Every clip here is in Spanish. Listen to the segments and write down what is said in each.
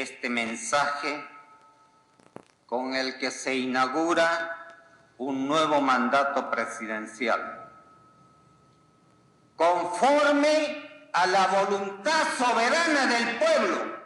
este mensaje con el que se inaugura un nuevo mandato presidencial, conforme a la voluntad soberana del pueblo.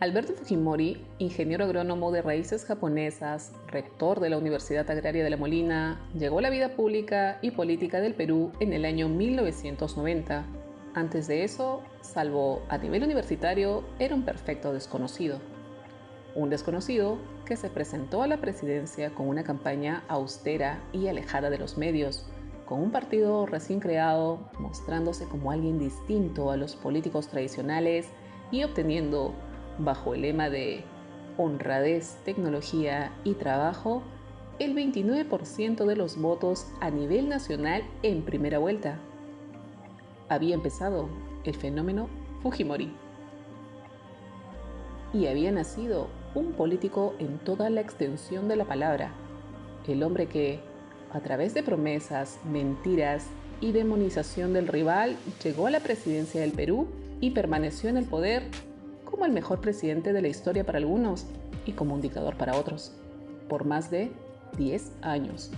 Alberto Fujimori, ingeniero agrónomo de raíces japonesas, rector de la Universidad Agraria de La Molina, llegó a la vida pública y política del Perú en el año 1990. Antes de eso, salvo a nivel universitario, era un perfecto desconocido. Un desconocido que se presentó a la presidencia con una campaña austera y alejada de los medios, con un partido recién creado, mostrándose como alguien distinto a los políticos tradicionales y obteniendo, bajo el lema de honradez, tecnología y trabajo, el 29% de los votos a nivel nacional en primera vuelta. Había empezado el fenómeno Fujimori. Y había nacido un político en toda la extensión de la palabra, el hombre que, a través de promesas, mentiras y demonización del rival, llegó a la presidencia del Perú y permaneció en el poder como el mejor presidente de la historia para algunos y como un dictador para otros, por más de 10 años.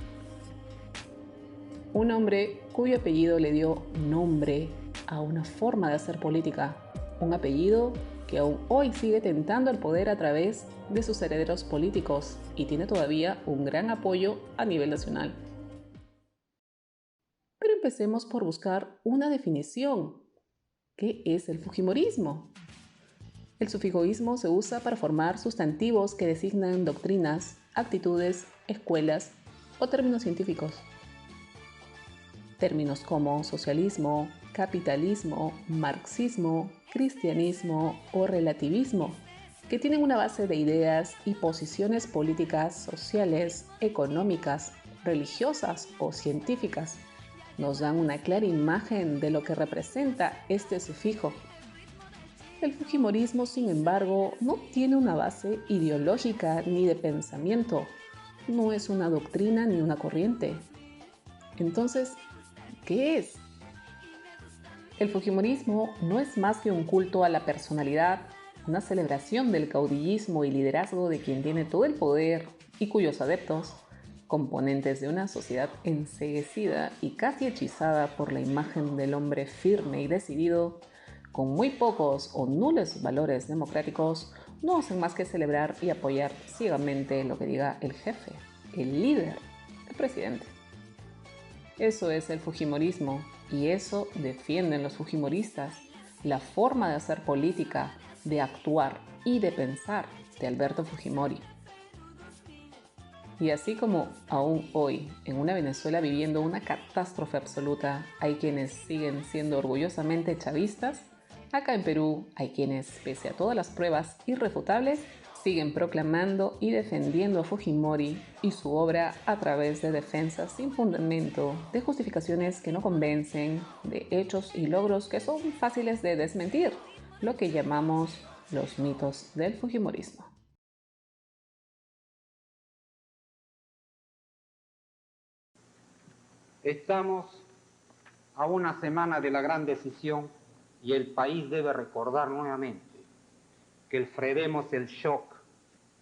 Un hombre cuyo apellido le dio nombre a una forma de hacer política, un apellido que aún hoy sigue tentando el poder a través de sus herederos políticos y tiene todavía un gran apoyo a nivel nacional. Pero empecemos por buscar una definición. ¿Qué es el fujimorismo? El sufijoísmo se usa para formar sustantivos que designan doctrinas, actitudes, escuelas o términos científicos. Términos como socialismo, capitalismo, marxismo, cristianismo o relativismo, que tienen una base de ideas y posiciones políticas, sociales, económicas, religiosas o científicas, nos dan una clara imagen de lo que representa este sufijo. El fujimorismo, sin embargo, no tiene una base ideológica ni de pensamiento, no es una doctrina ni una corriente. Entonces, ¿qué es? El fujimorismo no es más que un culto a la personalidad, una celebración del caudillismo y liderazgo de quien tiene todo el poder y cuyos adeptos, componentes de una sociedad enceguecida y casi hechizada por la imagen del hombre firme y decidido, con muy pocos o nulos valores democráticos, no hacen más que celebrar y apoyar ciegamente lo que diga el jefe, el líder, el presidente. Eso es el fujimorismo y eso defienden los fujimoristas, la forma de hacer política, de actuar y de pensar de Alberto Fujimori. Y así como aún hoy, en una Venezuela viviendo una catástrofe absoluta, hay quienes siguen siendo orgullosamente chavistas, acá en Perú hay quienes, pese a todas las pruebas irrefutables, siguen proclamando y defendiendo a Fujimori y su obra a través de defensas sin fundamento, de justificaciones que no convencen, de hechos y logros que son fáciles de desmentir, lo que llamamos los mitos del fujimorismo. Estamos a una semana de la gran decisión y el país debe recordar nuevamente que el frenemos el shock,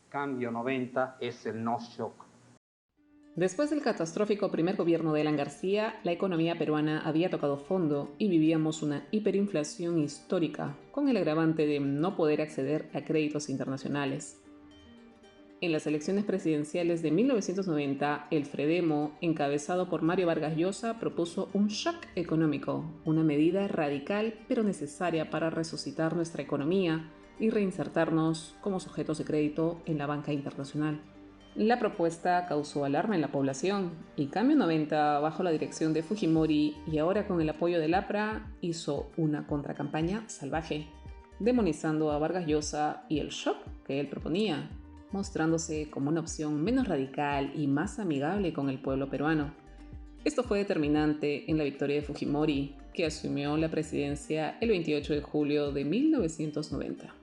cambio 90 es el no shock. Después del catastrófico primer gobierno de Alan García, la economía peruana había tocado fondo y vivíamos una hiperinflación histórica, con el agravante de no poder acceder a créditos internacionales. En las elecciones presidenciales de 1990, el Fredemo, encabezado por Mario Vargas Llosa, propuso un shock económico, una medida radical pero necesaria para resucitar nuestra economía y reinsertarnos como sujetos de crédito en la banca internacional. La propuesta causó alarma en la población y Cambio 90, bajo la dirección de Fujimori y ahora con el apoyo del APRA, hizo una contracampaña salvaje, demonizando a Vargas Llosa y el shock que él proponía, mostrándose como una opción menos radical y más amigable con el pueblo peruano. Esto fue determinante en la victoria de Fujimori, que asumió la presidencia el 28 de julio de 1990.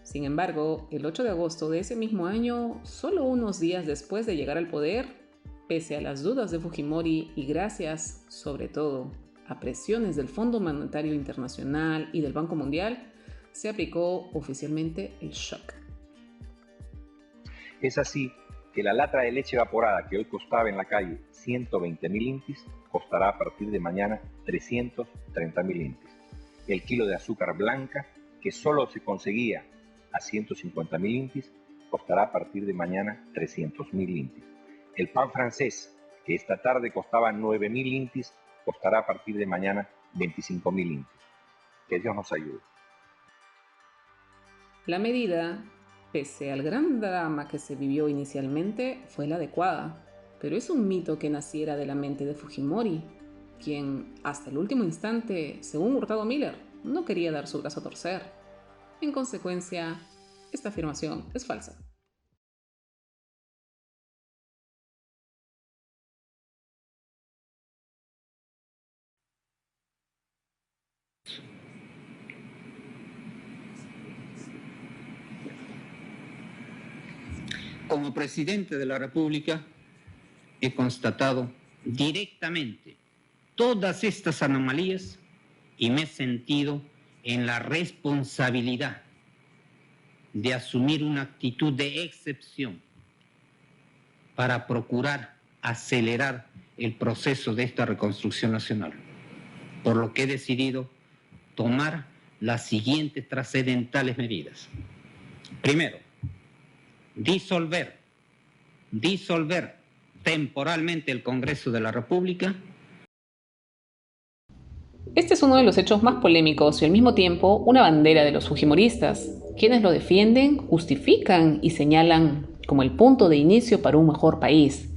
Sin embargo, el 8 de agosto de ese mismo año, solo unos días después de llegar al poder, Pese a las dudas de Fujimori y gracias, sobre todo, a presiones del Fondo Monetario Internacional y del Banco Mundial, se aplicó oficialmente el shock. Es así que la lata de leche evaporada que hoy costaba en la calle 120.000 intis, costará a partir de mañana 330.000 intis. El kilo de azúcar blanca, que solo se conseguía a 150.000 intis, costará a partir de mañana 300.000 intis. El pan francés, que esta tarde costaba 9.000 intis, costará a partir de mañana 25.000 intis. Que Dios nos ayude. La medida, pese al gran drama que se vivió inicialmente, fue la adecuada, pero es un mito que naciera de la mente de Fujimori, quien hasta el último instante, según Hurtado Miller, no quería dar su brazo a torcer. En consecuencia, esta afirmación es falsa. Como presidente de la República, he constatado directamente todas estas anomalías y me he sentido en la responsabilidad de asumir una actitud de excepción para procurar acelerar el proceso de esta reconstrucción nacional, por lo que he decidido tomar las siguientes trascendentales medidas. Primero, disolver temporalmente el Congreso de la República. Este es uno de los hechos más polémicos y al mismo tiempo una bandera de los fujimoristas, quienes lo defienden, justifican y señalan como el punto de inicio para un mejor país.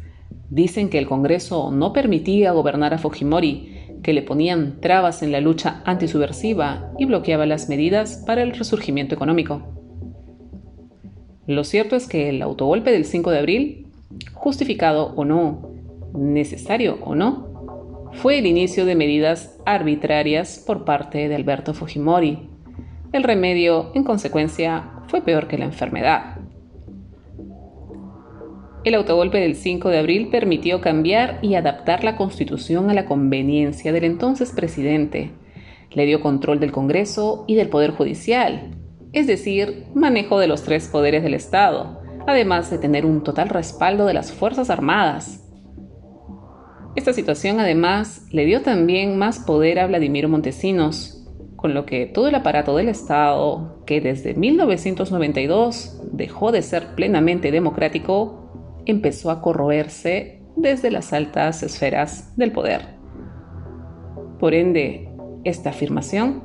Dicen que el Congreso no permitía gobernar a Fujimori, que le ponían trabas en la lucha antisubversiva y bloqueaba las medidas para el resurgimiento económico. Lo cierto es que el autogolpe del 5 de abril, justificado o no, necesario o no, fue el inicio de medidas arbitrarias por parte de Alberto Fujimori. El remedio, en consecuencia, fue peor que la enfermedad. El autogolpe del 5 de abril permitió cambiar y adaptar la Constitución a la conveniencia del entonces presidente. Le dio control del Congreso y del Poder Judicial, es decir, manejo de los tres poderes del Estado, además de tener un total respaldo de las Fuerzas Armadas. Esta situación además le dio también más poder a Vladimiro Montesinos, con lo que todo el aparato del Estado, que desde 1992 dejó de ser plenamente democrático, empezó a corroerse desde las altas esferas del poder. Por ende, esta afirmación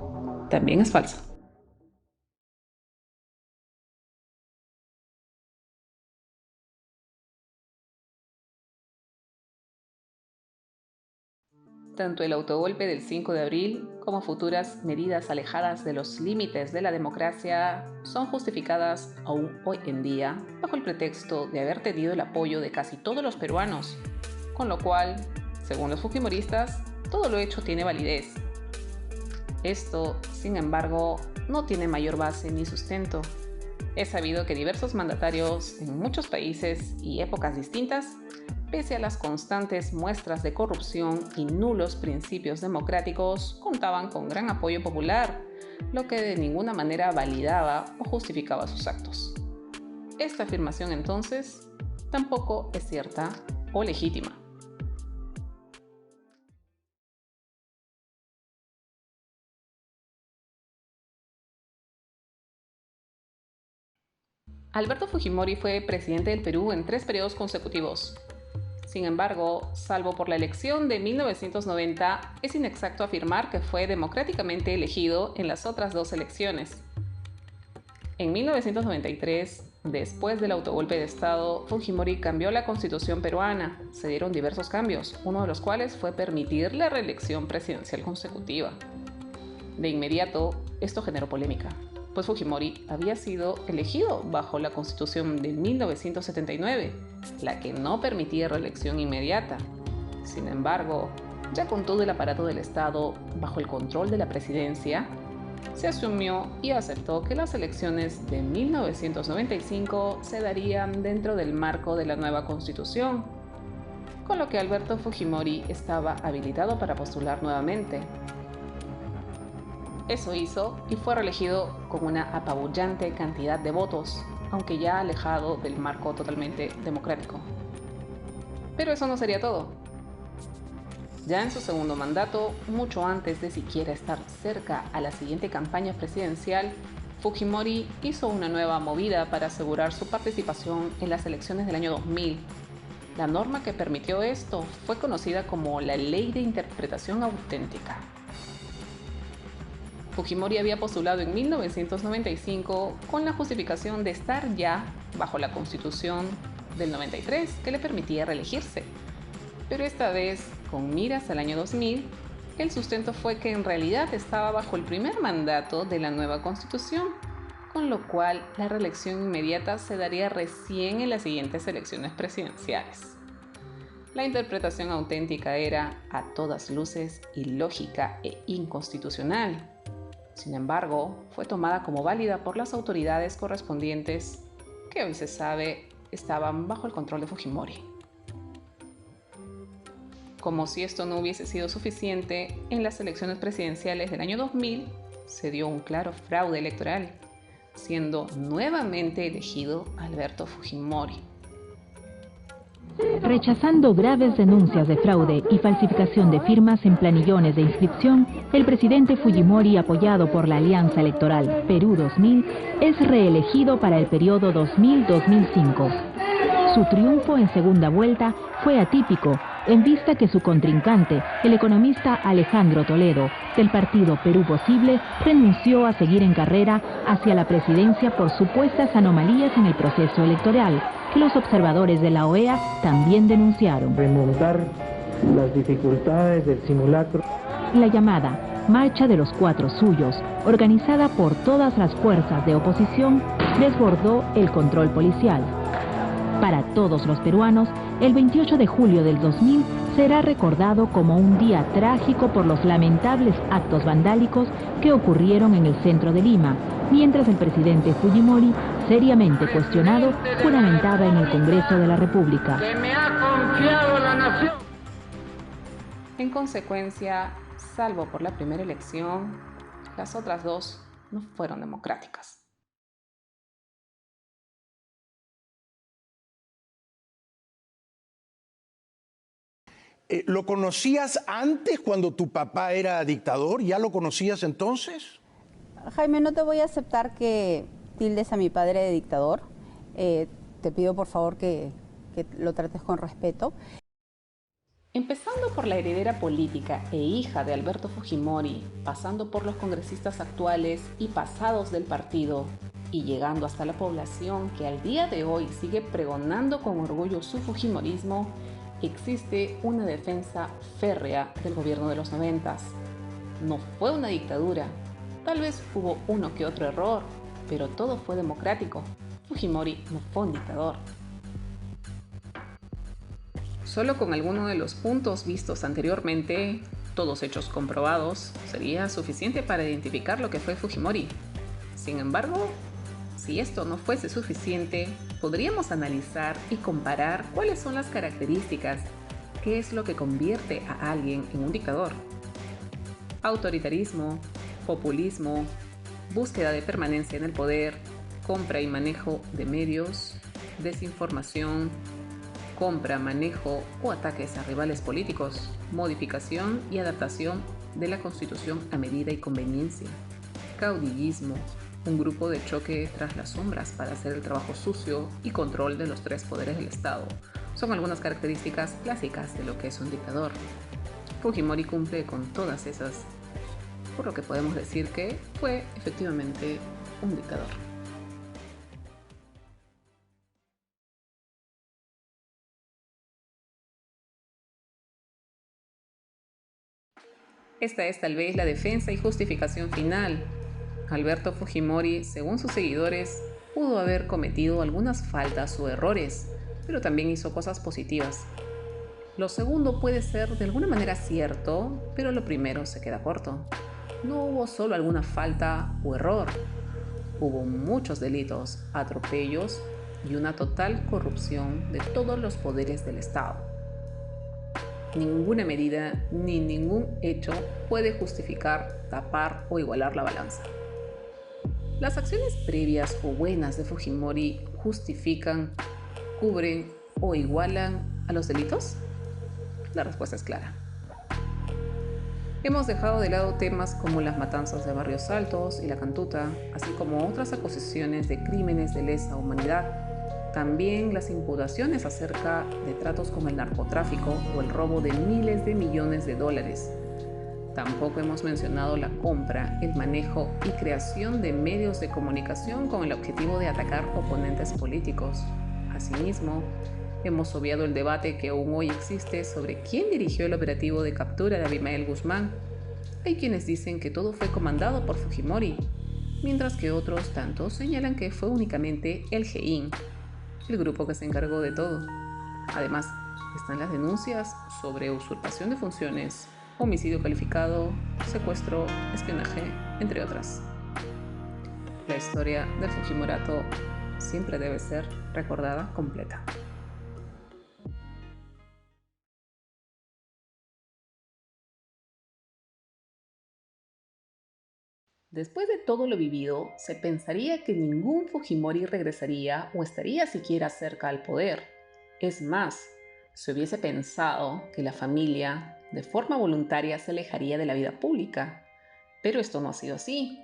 también es falsa. Tanto el autogolpe del 5 de abril como futuras medidas alejadas de los límites de la democracia son justificadas aún hoy en día bajo el pretexto de haber tenido el apoyo de casi todos los peruanos, con lo cual, según los fujimoristas, todo lo hecho tiene validez. Esto, sin embargo, no tiene mayor base ni sustento. Es sabido que diversos mandatarios en muchos países y épocas distintas, pese a las constantes muestras de corrupción y nulos principios democráticos, contaban con gran apoyo popular, lo que de ninguna manera validaba o justificaba sus actos. Esta afirmación, entonces, tampoco es cierta o legítima. Alberto Fujimori fue presidente del Perú en 3 periodos consecutivos. Sin embargo, salvo por la elección de 1990, es inexacto afirmar que fue democráticamente elegido en las otras 2 elecciones. En 1993, después del autogolpe de Estado, Fujimori cambió la constitución peruana. Se dieron diversos cambios, uno de los cuales fue permitir la reelección presidencial consecutiva. De inmediato, esto generó polémica, pues Fujimori había sido elegido bajo la Constitución de 1979, la que no permitía reelección inmediata. Sin embargo, ya con todo el aparato del Estado bajo el control de la presidencia, se asumió y aceptó que las elecciones de 1995 se darían dentro del marco de la nueva Constitución. con lo que Alberto Fujimori estaba habilitado para postular nuevamente. Eso hizo y fue reelegido con una apabullante cantidad de votos, aunque ya alejado del marco totalmente democrático. Pero eso no sería todo. Ya en su segundo mandato, mucho antes de siquiera estar cerca a la siguiente campaña presidencial, Fujimori hizo una nueva movida para asegurar su participación en las elecciones del año 2000. La norma que permitió esto fue conocida como la Ley de Interpretación Auténtica. Fujimori había postulado en 1995 con la justificación de estar ya bajo la Constitución del 93, que le permitía reelegirse. Pero esta vez, con miras al año 2000, el sustento fue que en realidad estaba bajo el primer mandato de la nueva Constitución, con lo cual la reelección inmediata se daría recién en las siguientes elecciones presidenciales. La interpretación auténtica era, a todas luces, ilógica e inconstitucional. Sin embargo, fue tomada como válida por las autoridades correspondientes, que hoy se sabe estaban bajo el control de Fujimori. Como si esto no hubiese sido suficiente, en las elecciones presidenciales del año 2000 se dio un claro fraude electoral, siendo nuevamente elegido Alberto Fujimori. Rechazando graves denuncias de fraude y falsificación de firmas en planillones de inscripción, el presidente Fujimori, apoyado por la Alianza Electoral Perú 2000, es reelegido para el periodo 2000-2005. Su triunfo en segunda vuelta fue atípico, en vista que su contrincante, el economista Alejandro Toledo, del partido Perú Posible, renunció a seguir en carrera hacia la presidencia por supuestas anomalías en el proceso electoral, que los observadores de la OEA también denunciaron. Remontar las dificultades del simulacro. La llamada Marcha de los Cuatro Suyos, organizada por todas las fuerzas de oposición, desbordó el control policial. Para todos los peruanos, el 28 de julio del 2000 será recordado como un día trágico por los lamentables actos vandálicos que ocurrieron en el centro de Lima, mientras el presidente Fujimori, seriamente cuestionado, juramentaba en el Congreso de la República. ¡Que me ha confiado la nación! En consecuencia, salvo por la primera elección, las otras dos no fueron democráticas. ¿Lo conocías antes cuando tu papá era dictador? ¿Ya lo conocías entonces? Jaime, no te voy a aceptar que tildes a mi padre de dictador. Te pido por favor que lo trates con respeto. Empezando por la heredera política e hija de Alberto Fujimori, pasando por los congresistas actuales y pasados del partido, y llegando hasta la población que al día de hoy sigue pregonando con orgullo su fujimorismo, existe una defensa férrea del gobierno de los 90s. No fue una dictadura, tal vez hubo uno que otro error, pero todo fue democrático. Fujimori no fue un dictador. Solo con alguno de los puntos vistos anteriormente, todos hechos comprobados, sería suficiente para identificar lo que fue Fujimori. Sin embargo, si esto no fuese suficiente, podríamos analizar y comparar cuáles son las características, qué es lo que convierte a alguien en un dictador. Autoritarismo, populismo, búsqueda de permanencia en el poder, compra y manejo de medios, desinformación, compra, manejo o ataques a rivales políticos, modificación y adaptación de la Constitución a medida y conveniencia, caudillismo, un grupo de choque tras las sombras para hacer el trabajo sucio y control de los tres poderes del Estado. Son algunas características clásicas de lo que es un dictador. Fujimori cumple con todas esas, por lo que podemos decir que fue efectivamente un dictador. Esta es tal vez la defensa y justificación final. Alberto Fujimori, según sus seguidores, pudo haber cometido algunas faltas o errores, pero también hizo cosas positivas. Lo segundo puede ser de alguna manera cierto, pero lo primero se queda corto. No hubo solo alguna falta o error, hubo muchos delitos, atropellos y una total corrupción de todos los poderes del Estado. ninguna medida ni ningún hecho puede justificar, tapar o igualar la balanza. ¿Las acciones previas o buenas de Fujimori justifican, cubren o igualan a los delitos? La respuesta es clara. Hemos dejado de lado temas como las matanzas de Barrios Altos y La Cantuta, así como otras acusaciones de crímenes de lesa humanidad. También las imputaciones acerca de tratos como el narcotráfico o el robo de miles de millones de dólares. Tampoco hemos mencionado la compra, el manejo y creación de medios de comunicación con el objetivo de atacar oponentes políticos. Asimismo, hemos obviado el debate que aún hoy existe sobre quién dirigió el operativo de captura de Abimael Guzmán. Hay quienes dicen que todo fue comandado por Fujimori, mientras que otros tantos señalan que fue únicamente el GEIN, el grupo que se encargó de todo. Además, están las denuncias sobre usurpación de funciones, homicidio calificado, secuestro, espionaje, entre otras. La historia del Fujimorato siempre debe ser recordada completa. Después de todo lo vivido, se pensaría que ningún Fujimori regresaría o estaría siquiera cerca al poder. Es más, se hubiese pensado que la familia, de forma voluntaria, se alejaría de la vida pública. Pero esto no ha sido así.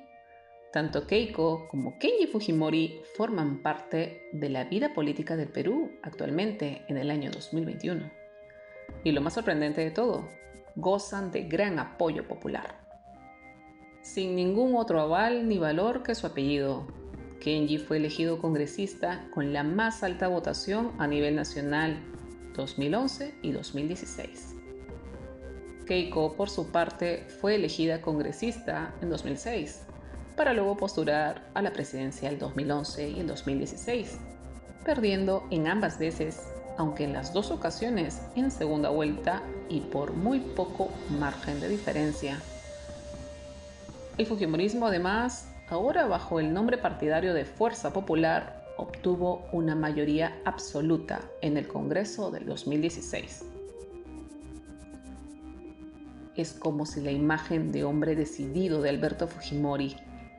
Tanto Keiko como Kenji Fujimori forman parte de la vida política del Perú actualmente en el año 2021. Y lo más sorprendente de todo, gozan de gran apoyo popular. Sin ningún otro aval ni valor que su apellido, Kenji fue elegido congresista con la más alta votación a nivel nacional 2011 y 2016. Keiko, por su parte, fue elegida congresista en 2006, para luego postular a la presidencia el 2011 y el 2016, perdiendo en ambas veces, aunque en las dos ocasiones en segunda vuelta y por muy poco margen de diferencia. El fujimorismo, además, ahora bajo el nombre partidario de Fuerza Popular, obtuvo una mayoría absoluta en el Congreso del 2016. Es como si la imagen de hombre decidido de Alberto Fujimori,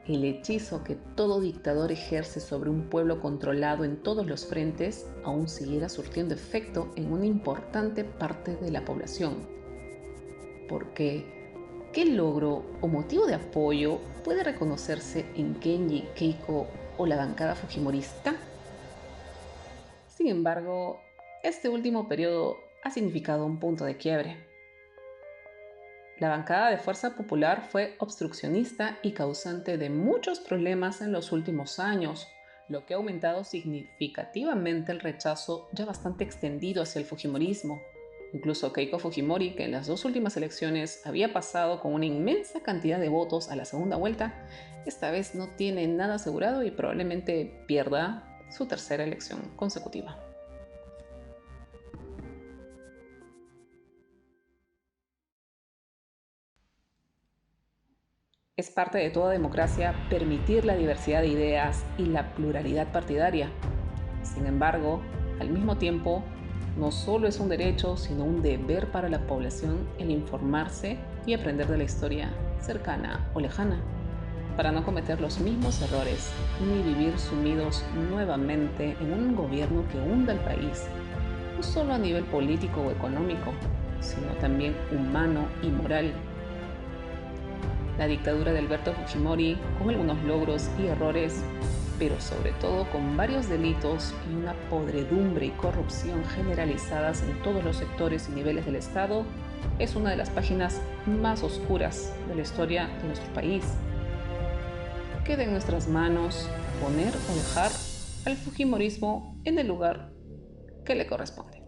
el hechizo que todo dictador ejerce sobre un pueblo controlado en todos los frentes, aún siguiera surtiendo efecto en una importante parte de la población. Porque ¿qué logro o motivo de apoyo puede reconocerse en Kenji, Keiko o la bancada fujimorista? Sin embargo, este último periodo ha significado un punto de quiebre. La bancada de Fuerza Popular fue obstruccionista y causante de muchos problemas en los últimos años, lo que ha aumentado significativamente el rechazo ya bastante extendido hacia el fujimorismo. Incluso Keiko Fujimori, que en las dos últimas elecciones había pasado con una inmensa cantidad de votos a la segunda vuelta, esta vez no tiene nada asegurado y probablemente pierda su tercera elección consecutiva. Es parte de toda democracia permitir la diversidad de ideas y la pluralidad partidaria. Sin embargo, al mismo tiempo, no solo es un derecho, sino un deber para la población el informarse y aprender de la historia cercana o lejana, para no cometer los mismos errores ni vivir sumidos nuevamente en un gobierno que hunda el país, no solo a nivel político o económico, sino también humano y moral. La dictadura de Alberto Fujimori, con algunos logros y errores, pero sobre todo con varios delitos y una podredumbre y corrupción generalizadas en todos los sectores y niveles del Estado, es una de las páginas más oscuras de la historia de nuestro país. Queda en nuestras manos poner o dejar al fujimorismo en el lugar que le corresponde.